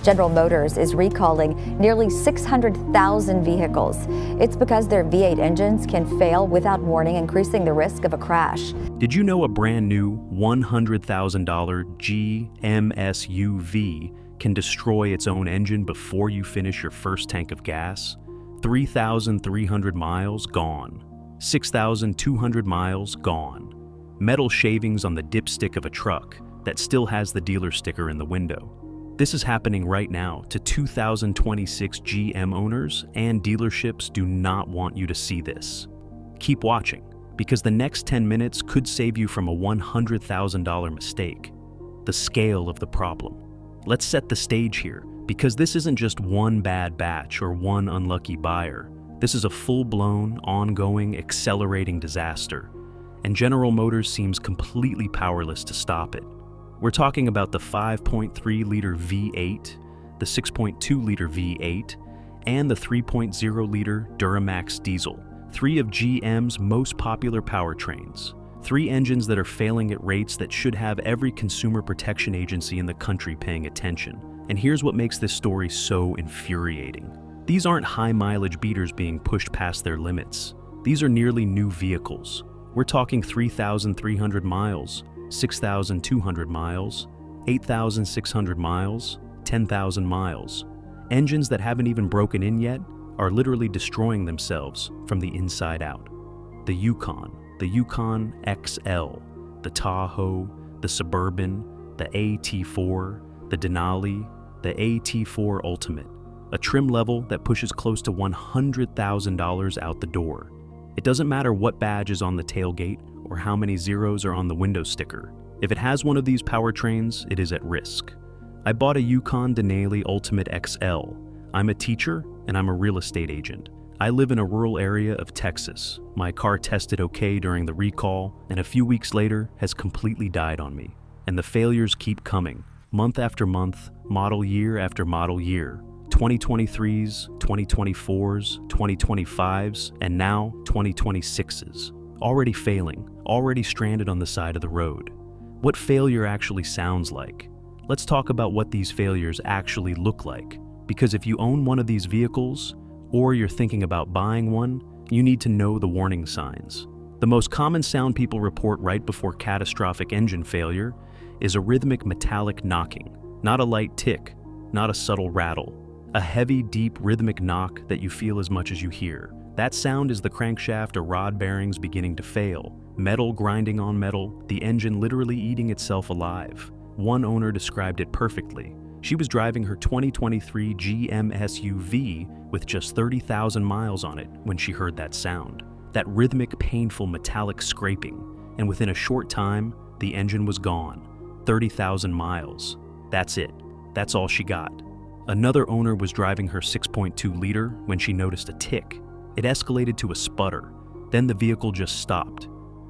General Motors is recalling nearly 600,000 vehicles. It's because their V8 engines can fail without warning, increasing the risk of a crash. Did you know a brand new $100,000 GM SUV can destroy its own engine before you finish your first tank of gas? 3,300 miles gone. 6,200 miles gone. Metal shavings on the dipstick of a truck that still has the dealer sticker in the window. This is happening right now to 2026 GM owners, and dealerships do not want you to see this. Keep watching, because the next 10 minutes could save you from a $100,000 mistake. The scale of the problem. Let's set the stage here, because this isn't just one bad batch or one unlucky buyer. This is a full-blown, ongoing, accelerating disaster, and General Motors seems completely powerless to stop it. We're talking about the 5.3-liter V8, the 6.2-liter V8, and the 3.0-liter Duramax diesel, three of GM's most popular powertrains. Three engines that are failing at rates that should have every consumer protection agency in the country paying attention. And here's what makes this story so infuriating. These aren't high-mileage beaters being pushed past their limits. These are nearly new vehicles. We're talking 3,300 miles, 6,200 miles, 8,600 miles, 10,000 miles. Engines that haven't even broken in yet are literally destroying themselves from the inside out. The Yukon XL, the Tahoe, the Suburban, the AT4, the Denali, the AT4 Ultimate, a trim level that pushes close to $100,000 out the door. It doesn't matter what badge is on the tailgate or how many zeros are on the window sticker. If it has one of these powertrains, it is at risk. I bought a Yukon Denali Ultimate XL. I'm a teacher and I'm a real estate agent. I live in a rural area of Texas. My car tested okay during the recall, and a few weeks later has completely died on me. And the failures keep coming, month after month, model year after model year. 2023s, 2024s, 2025s, and now 2026s. Already failing, already stranded on the side of the road. What failure actually sounds like? Let's talk about what these failures actually look like. Because if you own one of these vehicles, or you're thinking about buying one, you need to know the warning signs. The most common sound people report right before catastrophic engine failure is a rhythmic metallic knocking, not a light tick, not a subtle rattle. A heavy, deep, rhythmic knock that you feel as much as you hear. That sound is the crankshaft or rod bearings beginning to fail. Metal grinding on metal, the engine literally eating itself alive. One owner described it perfectly. She was driving her 2023 GM SUV with just 30,000 miles on it when she heard that sound. That rhythmic, painful, metallic scraping. And within a short time, the engine was gone. 30,000 miles. That's it. That's all she got. Another owner was driving her 6.2-liter when she noticed a tick. It escalated to a sputter. Then the vehicle just stopped.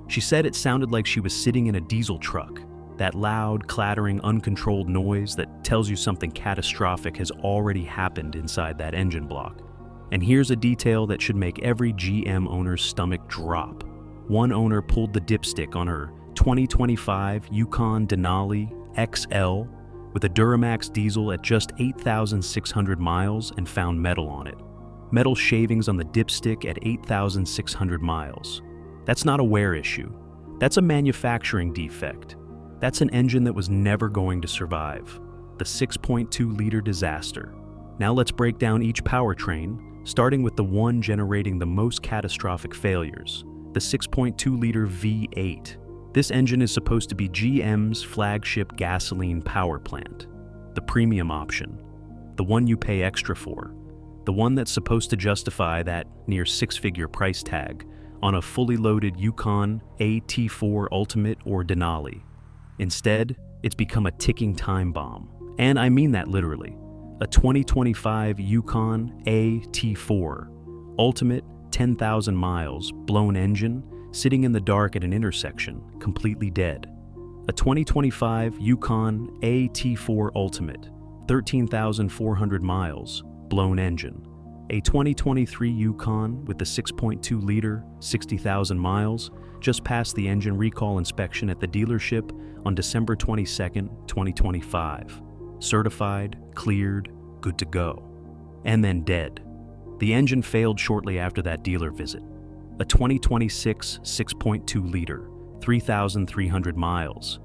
She said it sounded like she was sitting in a diesel truck. That loud, clattering, uncontrolled noise that tells you something catastrophic has already happened inside that engine block. And here's a detail that should make every GM owner's stomach drop. One owner pulled the dipstick on her 2025 Yukon Denali XL with a Duramax diesel at just 8,600 miles and found metal on it. Metal shavings on the dipstick at 8,600 miles. That's not a wear issue. That's a manufacturing defect. That's an engine that was never going to survive. The 6.2-liter disaster. Now let's break down each powertrain, starting with the one generating the most catastrophic failures, the 6.2-liter V8. This engine is supposed to be GM's flagship gasoline power plant, the premium option, the one you pay extra for, the one that's supposed to justify that near six-figure price tag on a fully loaded Yukon AT4 Ultimate or Denali. Instead, it's become a ticking time bomb, and I mean that literally. A 2025 Yukon AT4 Ultimate 10,000 miles blown engine sitting in the dark at an intersection, completely dead. A 2025 Yukon AT4 Ultimate, 13,400 miles, blown engine. A 2023 Yukon with the 6.2-liter, 60,000 miles, just passed the engine recall inspection at the dealership on December 22, 2025. certified, cleared, good to go. And then dead. The engine failed shortly after that dealer visit. A 2026 6.2 liter, 3,300 miles.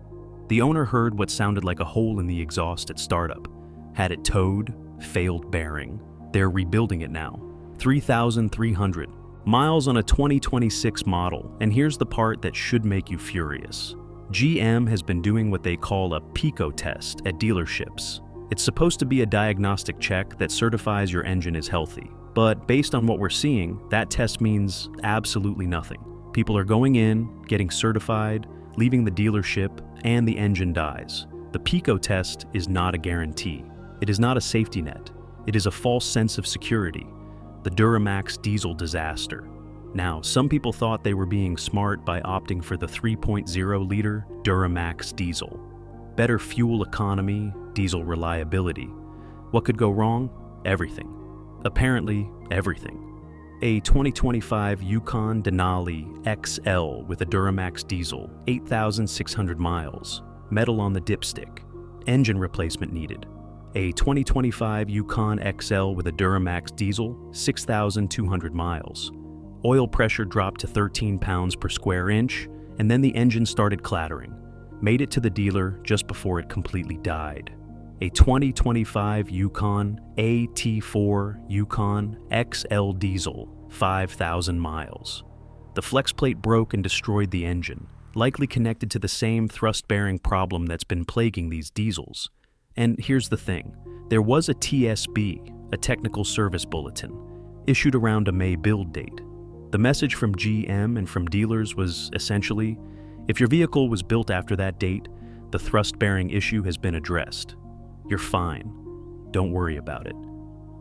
The owner heard what sounded like a hole in the exhaust at startup, had it towed, failed bearing. They're rebuilding it now. 3,300 miles on a 2026 model, and here's the part that should make you furious. GM has been doing what they call a PICO test at dealerships. It's supposed to be a diagnostic check that certifies your engine is healthy. But based on what we're seeing, that test means absolutely nothing. People are going in, getting certified, leaving the dealership, and the engine dies. The PICO test is not a guarantee. It is not a safety net. It is a false sense of security. The Duramax diesel disaster. Now, some people thought they were being smart by opting for the 3.0-liter Duramax diesel. Better fuel economy, diesel reliability. What could go wrong? Everything. Apparently, everything. A 2025 Yukon Denali XL with a Duramax diesel, 8,600 miles. Metal on the dipstick. Engine replacement needed. A 2025 Yukon XL with a Duramax diesel, 6,200 miles. Oil pressure dropped to 13 pounds per square inch, and then the engine started clattering. Made it to the dealer just before it completely died. A 2025 Yukon AT4 Yukon XL diesel, 5,000 miles. The flex plate broke and destroyed the engine, likely connected to the same thrust-bearing problem that's been plaguing these diesels. And here's the thing, there was a TSB, a technical service bulletin, issued around a May build date. The message from GM and from dealers was essentially, if your vehicle was built after that date, the thrust-bearing issue has been addressed. You're fine. Don't worry about it.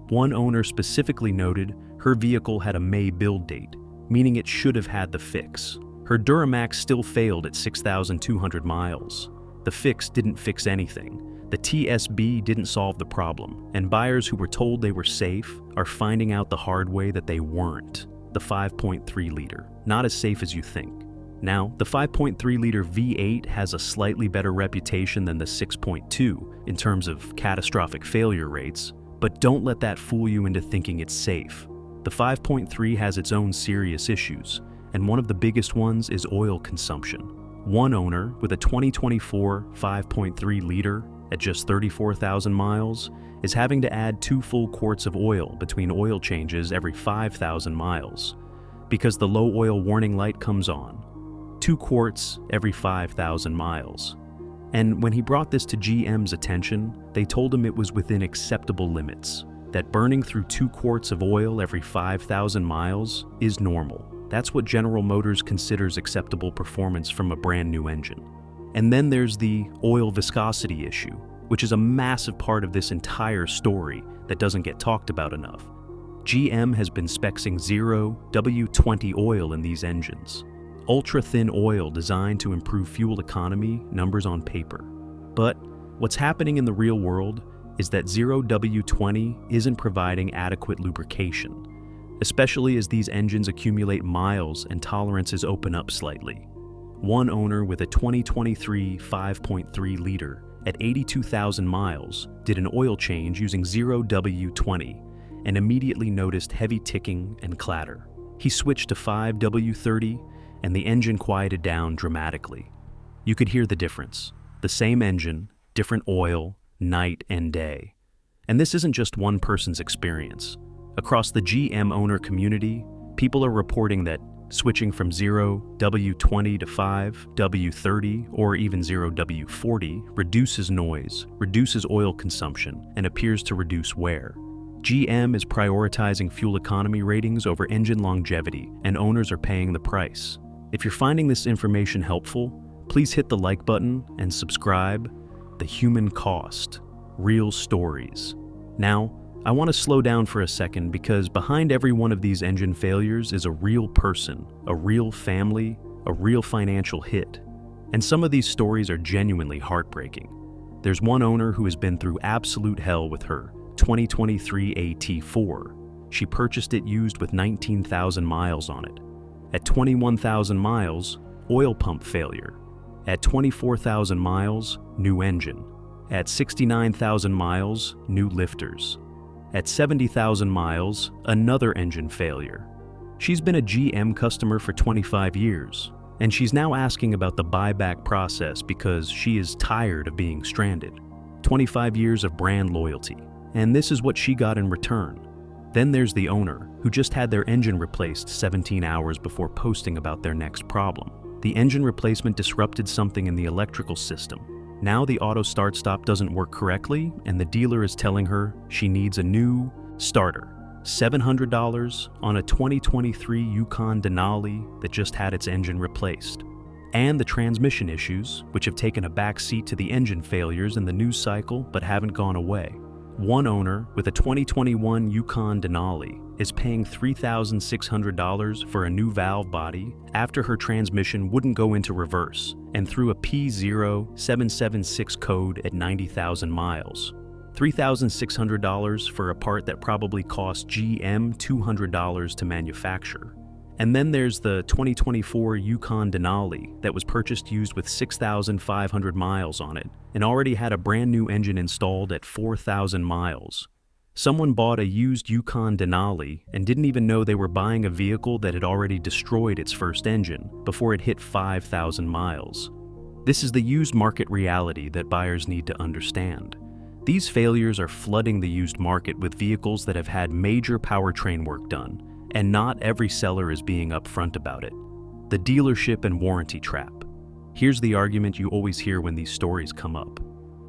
One owner specifically noted her vehicle had a May build date, meaning it should have had the fix. Her Duramax still failed at 6,200 miles. The fix didn't fix anything. The TSB didn't solve the problem, and buyers who were told they were safe are finding out the hard way that they weren't. The 5.3 liter, not as safe as you think. Now, the 5.3 liter V8 has a slightly better reputation than the 6.2 in terms of catastrophic failure rates, but don't let that fool you into thinking it's safe. The 5.3 has its own serious issues, and one of the biggest ones is oil consumption. One owner with a 2024 5.3 liter at just 34,000 miles is having to add 2 full quarts of oil between oil changes every 5,000 miles because the low oil warning light comes on. 2 quarts every 5,000 miles. And when he brought this to GM's attention, they told him it was within acceptable limits, that burning through 2 quarts of oil every 5,000 miles is normal. That's what General Motors considers acceptable performance from a brand new engine. And then there's the oil viscosity issue, which is a massive part of this entire story that doesn't get talked about enough. GM has been spec'ing 0 W20 oil in these engines. Ultra-thin oil designed to improve fuel economy, numbers on paper. But what's happening in the real world is that 0 W20 isn't providing adequate lubrication, especially as these engines accumulate miles and tolerances open up slightly. One owner with a 2023 5.3 liter at 82,000 miles did an oil change using 0 W20 and immediately noticed heavy ticking and clatter. He switched to 5 W30 and the engine quieted down dramatically. You could hear the difference. The same engine, different oil, night and day. And this isn't just one person's experience. Across the GM owner community, people are reporting that switching from 0 W20 to 5 W30 or even 0 W40 reduces noise, reduces oil consumption, and appears to reduce wear. GM is prioritizing fuel economy ratings over engine longevity, and owners are paying the price. If you're finding this information helpful, please hit the like button and subscribe. The Human Cost, Real Stories. Now, I want to slow down for a second because behind every one of these engine failures is a real person, a real family, a real financial hit. And some of these stories are genuinely heartbreaking. There's one owner who has been through absolute hell with her 2023 AT4. She purchased it used with 19,000 miles on it. At 21,000 miles, oil pump failure. At 24,000 miles, new engine. At 69,000 miles, new lifters. At 70,000 miles, another engine failure. She's been a GM customer for 25 years, and she's now asking about the buyback process because she is tired of being stranded. 25 years of brand loyalty, and this is what she got in return. Then there's the owner, who just had their engine replaced 17 hours before posting about their next problem. The engine replacement disrupted something in the electrical system. Now the auto start-stop doesn't work correctly, and the dealer is telling her she needs a new starter. $700 on a 2023 Yukon Denali that just had its engine replaced. And the transmission issues, which have taken a back seat to the engine failures in the news cycle but haven't gone away. One owner with a 2021 Yukon Denali is paying $3,600 for a new valve body after her transmission wouldn't go into reverse and threw a P0776 code at 90,000 miles. $3,600 for a part that probably cost GM $200 to manufacture. And then there's the 2024 Yukon Denali that was purchased used with 6,500 miles on it and already had a brand new engine installed at 4,000 miles. Someone bought a used Yukon Denali and didn't even know they were buying a vehicle that had already destroyed its first engine before it hit 5,000 miles. This is the used market reality that buyers need to understand. These failures are flooding the used market with vehicles that have had major powertrain work done, and not every seller is being upfront about it. The dealership and warranty trap. Here's the argument you always hear when these stories come up.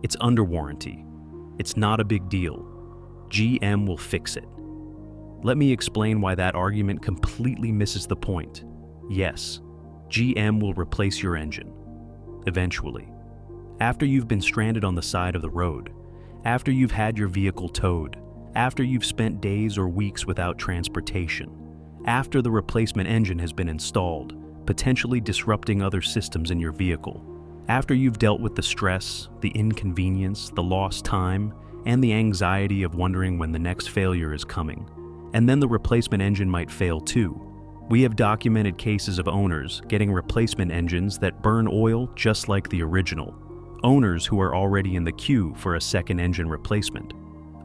It's under warranty. It's not a big deal. GM will fix it. Let me explain why that argument completely misses the point. Yes, GM will replace your engine. Eventually. After you've been stranded on the side of the road, after you've had your vehicle towed, after you've spent days or weeks without transportation, after the replacement engine has been installed, potentially disrupting other systems in your vehicle, after you've dealt with the stress, the inconvenience, the lost time, and the anxiety of wondering when the next failure is coming. And then the replacement engine might fail too. We have documented cases of owners getting replacement engines that burn oil just like the original. Owners who are already in the queue for a second engine replacement.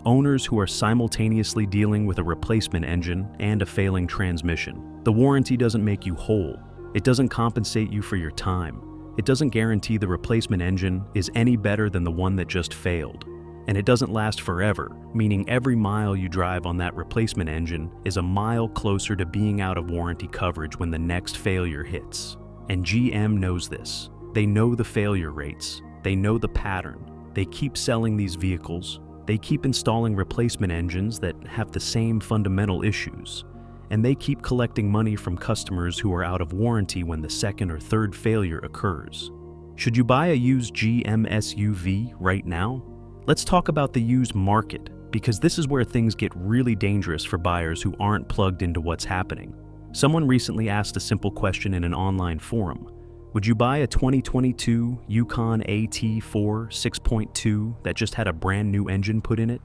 Owners who are simultaneously dealing with a replacement engine and a failing transmission. The warranty doesn't make you whole. It doesn't compensate you for your time. It doesn't guarantee the replacement engine is any better than the one that just failed. And it doesn't last forever, meaning every mile you drive on that replacement engine is a mile closer to being out of warranty coverage when the next failure hits. And GM knows this. They know the failure rates. They know the pattern. They keep selling these vehicles. They keep installing replacement engines that have the same fundamental issues. And they keep collecting money from customers who are out of warranty when the second or third failure occurs. Should you buy a used GM SUV right now? Let's talk about the used market, because this is where things get really dangerous for buyers who aren't plugged into what's happening. Someone recently asked a simple question in an online forum. Would you buy a 2022 Yukon AT4 6.2 that just had a brand new engine put in it?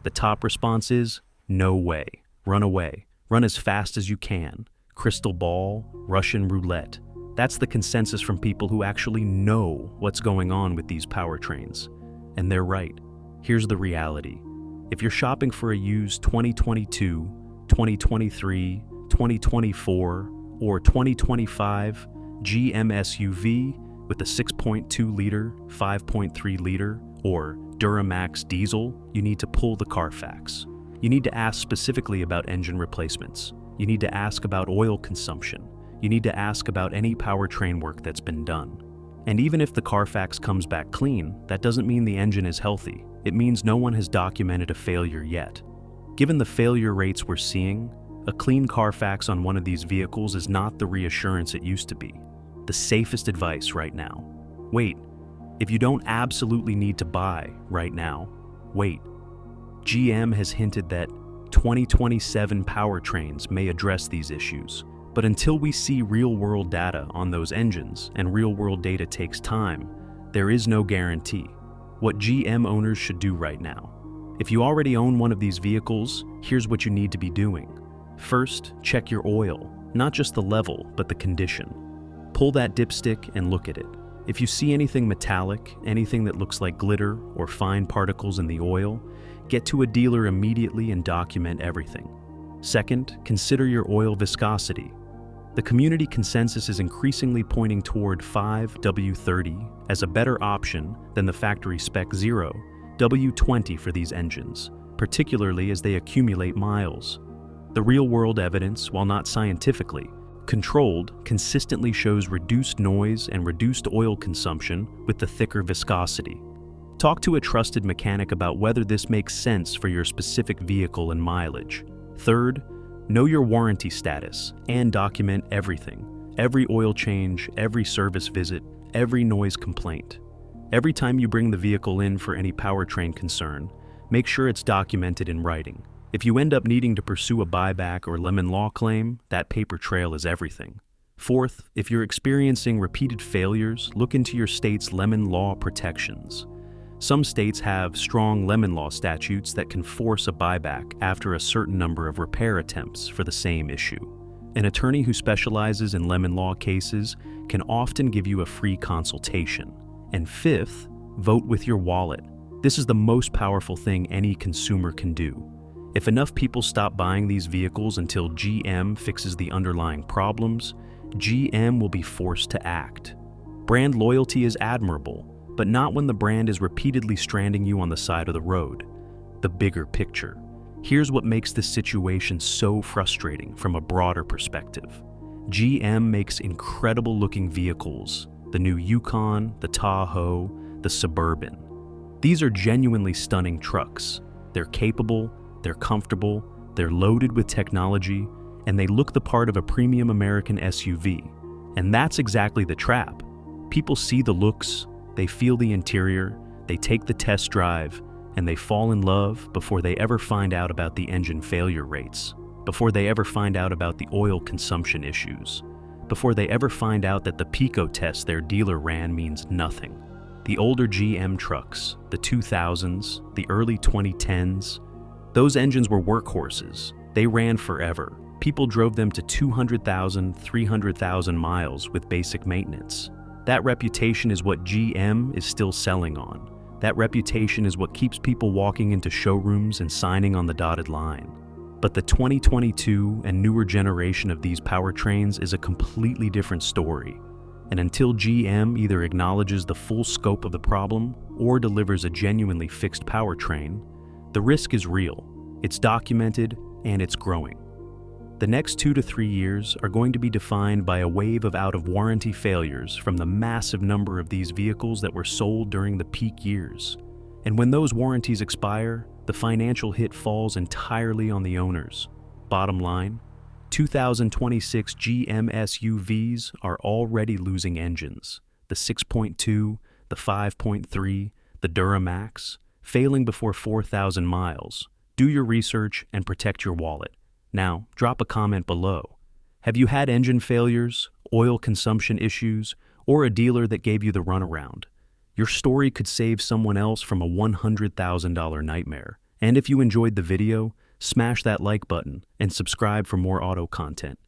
The top response is, no way. Run away. Run as fast as you can. Crystal ball, Russian roulette. That's the consensus from people who actually know what's going on with these powertrains. And they're right. Here's the reality. If you're shopping for a used 2022, 2023, 2024, or 2025 GM SUV with a 6.2-liter, 5.3-liter, or Duramax diesel, you need to pull the Carfax. You need to ask specifically about engine replacements. You need to ask about oil consumption. You need to ask about any powertrain work that's been done. And even if the Carfax comes back clean, that doesn't mean the engine is healthy. It means no one has documented a failure yet. Given the failure rates we're seeing, a clean Carfax on one of these vehicles is not the reassurance it used to be. The safest advice right now. Wait. If you don't absolutely need to buy right now, wait. GM has hinted that 2027 powertrains may address these issues. But until we see real-world data on those engines, and real-world data takes time, there is no guarantee. What GM owners should do right now. If you already own one of these vehicles, here's what you need to be doing. First, check your oil, not just the level, but the condition. Pull that dipstick and look at it. If you see anything metallic, anything that looks like glitter or fine particles in the oil, get to a dealer immediately and document everything. Second, consider your oil viscosity. The community consensus is increasingly pointing toward 5W30 as a better option than the factory spec 0W20 for these engines, particularly as they accumulate miles. The real-world evidence, while not scientifically controlled, consistently shows reduced noise and reduced oil consumption with the thicker viscosity. Talk to a trusted mechanic about whether this makes sense for your specific vehicle and mileage. Third, know your warranty status and document everything. Every oil change, every service visit, every noise complaint. Every time you bring the vehicle in for any powertrain concern, make sure it's documented in writing. If you end up needing to pursue a buyback or lemon law claim, that paper trail is everything. Fourth, if you're experiencing repeated failures, look into your state's lemon law protections. Some states have strong lemon law statutes that can force a buyback after a certain number of repair attempts for the same issue. An attorney who specializes in lemon law cases can often give you a free consultation. And fifth, vote with your wallet. This is the most powerful thing any consumer can do. If enough people stop buying these vehicles until GM fixes the underlying problems, GM will be forced to act. Brand loyalty is admirable, but not when the brand is repeatedly stranding you on the side of the road. The bigger picture. Here's what makes this situation so frustrating from a broader perspective. GM makes incredible-looking vehicles, the new Yukon, the Tahoe, the Suburban. These are genuinely stunning trucks. They're capable, they're comfortable, they're loaded with technology, and they look the part of a premium American SUV. And that's exactly the trap. People see the looks, they feel the interior, they take the test drive, and they fall in love before they ever find out about the engine failure rates, before they ever find out about the oil consumption issues, before they ever find out that the Pico test their dealer ran means nothing. The older GM trucks, the 2000s, the early 2010s, those engines were workhorses. They ran forever. People drove them to 200,000, 300,000 miles with basic maintenance. That reputation is what GM is still selling on. That reputation is what keeps people walking into showrooms and signing on the dotted line. But the 2022 and newer generation of these powertrains is a completely different story. And until GM either acknowledges the full scope of the problem or delivers a genuinely fixed powertrain, the risk is real, it's documented, and it's growing. The next 2 to 3 years are going to be defined by a wave of out-of-warranty failures from the massive number of these vehicles that were sold during the peak years. And when those warranties expire, the financial hit falls entirely on the owners. Bottom line, 2026 GM SUVs are already losing engines. The 6.2, the 5.3, the Duramax, failing before 4,000 miles. Do your research and protect your wallet. Now, drop a comment below. Have you had engine failures, oil consumption issues, or a dealer that gave you the runaround? Your story could save someone else from a $100,000 nightmare. And if you enjoyed the video, smash that like button and subscribe for more auto content.